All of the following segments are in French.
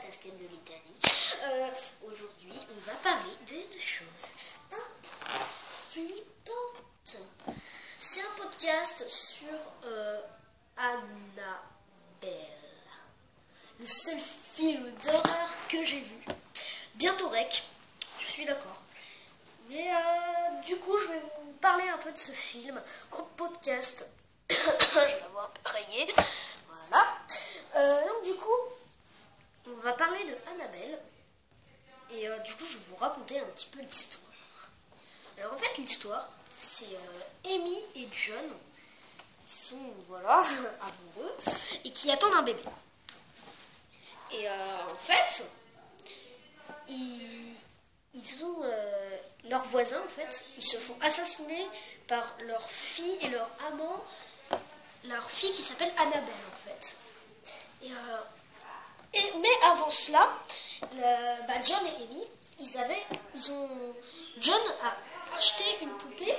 casquette de l'Italie. Aujourd'hui, on va parler d'une chose flippante. C'est un podcast sur Annabelle. Le seul film d'horreur que j'ai vu. Bientôt rec, je suis d'accord. Mais du coup, je vais vous parler un peu de ce film en podcast. Je vais l'avoir un peu rayé. Voilà. Donc du coup, on va parler de Annabelle. Et du coup, je vais vous raconter un petit peu l'histoire. Alors en fait, l'histoire, c'est Amy et John qui sont, voilà, amoureux et qui attendent un bébé. Et en fait, ils ont leurs voisins, en fait, ils se font assassiner par leur fille et leur amant, leur fille qui s'appelle Annabelle, en fait. Mais avant cela, John et Amy, John a acheté une poupée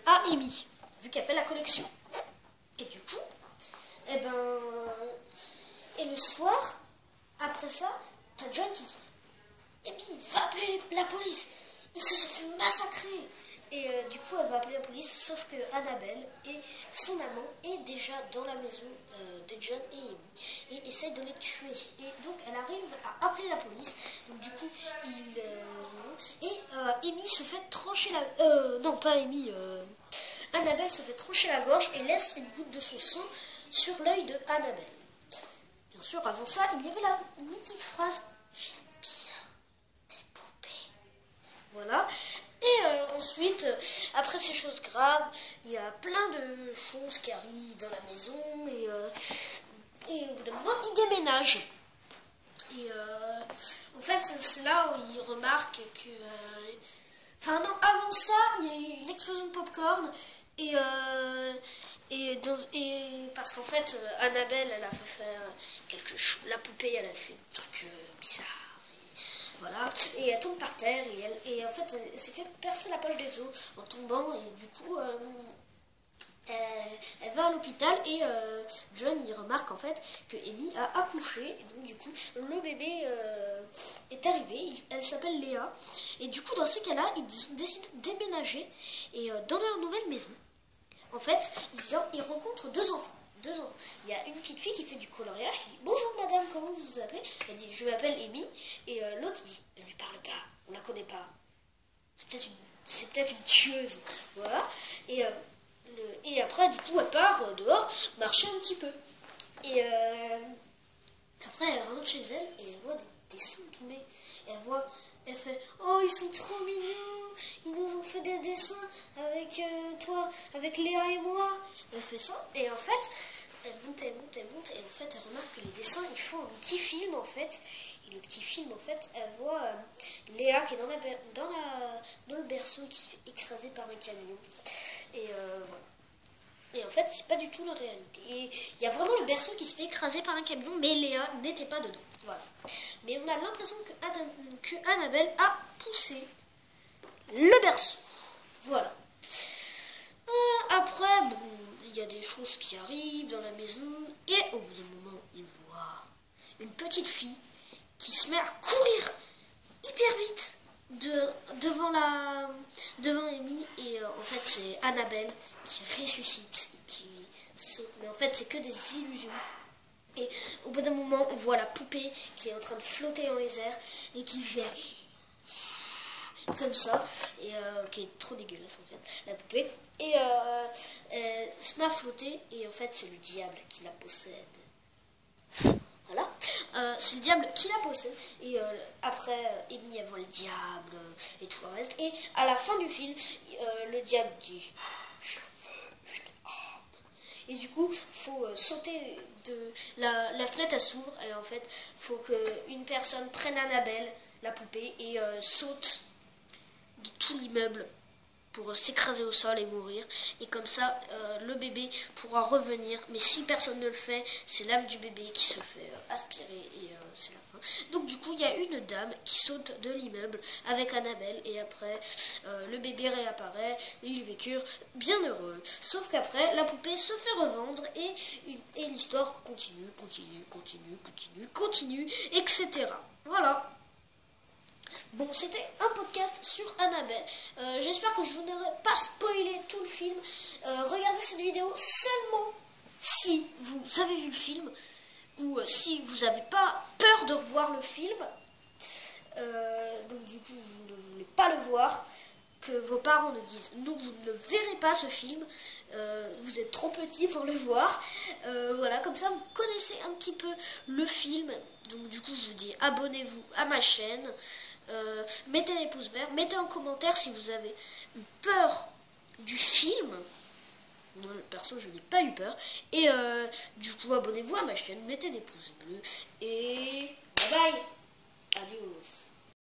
à Amy, vu qu'elle fait la collection. Et du coup, et le soir, après ça, t'as John qui dit Amy, va appeler la police, ils se sont fait massacrer. Et du coup, elle va appeler la police, sauf que Annabelle et son amant est déjà dans la maison de John et Amy et essaie de les tuer. Et donc, elle arrive à appeler la police. Donc, du coup, Amy se fait trancher la... non, pas Amy. Annabelle se fait trancher la gorge et laisse une goutte de son sang sur l'œil de Annabelle. Bien sûr, avant ça, il y avait la mythique phrase « J'aime bien tes poupées ». Voilà. Et ensuite, après ces choses graves, il y a plein de choses qui arrivent dans la maison et au bout d'un moment, ils déménagent. Et en fait, c'est là où ils remarquent que... Enfin non, avant ça, il y a eu une explosion de popcorn et parce qu'en fait, Annabelle, elle a fait faire quelque chose. La poupée, elle a fait des trucs bizarres. Voilà, et elle tombe par terre et en fait elle s'est fait percer la poche des os en tombant et du coup elle va à l'hôpital et John il remarque en fait que Amy a accouché et donc du coup le bébé est arrivé, elle s'appelle Léa et du coup dans ces cas-là ils décident de déménager et dans leur nouvelle maison en fait ils rencontrent deux enfants. Il y a une petite fille qui fait du coloriage qui dit bonjour madame, comment vous vous appelez? Elle dit je m'appelle Amy et l'autre dit ne lui parle pas, on la connaît pas, c'est peut-être une tueuse, voilà. Et après du coup elle part dehors marcher un petit peu et après elle rentre chez elle et elle voit des dessins tomber et elle fait oh ils sont trop mignons, ils nous ont fait des dessins avec toi, avec Léa et moi. Elle fait ça et en fait elle monte et en fait elle remarque que les dessins ils font un petit film en fait et le petit film en fait elle voit Léa qui est dans le berceau et qui se fait écraser par un camion et voilà. Et en fait, c'est pas du tout la réalité. Et il y a vraiment le berceau qui se fait écraser par un camion, mais Léa n'était pas dedans. Voilà. Mais on a l'impression que Annabelle a poussé le berceau. Voilà. Après, bon, il y a des choses qui arrivent dans la maison, et au bout d'un moment, il voit une petite fille qui se met à courir hyper vite devant Amy et en fait c'est Annabelle qui ressuscite et qui saute, mais en fait c'est que des illusions et au bout d'un moment on voit la poupée qui est en train de flotter dans les airs et qui fait comme ça et qui est trop dégueulasse en fait la poupée et elle se met à flotter et en fait c'est le diable qui la possède. Voilà, c'est le diable qui la possède et après Amy elle voit le diable et tout le reste et à la fin du film le diable dit je veux une âme et du coup faut sauter de la fenêtre elle s'ouvre et en fait faut qu'une personne prenne Annabelle la poupée et saute de tout l'immeuble pour s'écraser au sol et mourir. Et comme ça, le bébé pourra revenir. Mais si personne ne le fait, c'est l'âme du bébé qui se fait aspirer et c'est la fin. Donc du coup, il y a une dame qui saute de l'immeuble avec Annabelle. Et après, le bébé réapparaît et ils vécurent bien heureux. Sauf qu'après, la poupée se fait revendre et l'histoire continue, etc. Voilà. Bon, c'était un podcast sur Annabelle. J'espère que je vous n'aurai pas spoilé tout le film. Regardez cette vidéo seulement si vous avez vu le film ou si vous n'avez pas peur de revoir le film. Donc du coup, vous ne voulez pas le voir. Que vos parents nous disent non, vous ne verrez pas ce film, vous êtes trop petit pour le voir. Voilà, comme ça vous connaissez un petit peu le film. Donc du coup, je vous dis abonnez-vous à ma chaîne. Mettez des pouces verts, mettez en commentaire si vous avez eu peur du film. Moi, perso, je n'ai pas eu peur. Et du coup, abonnez-vous à ma chaîne, mettez des pouces bleus. Et bye bye. Adios.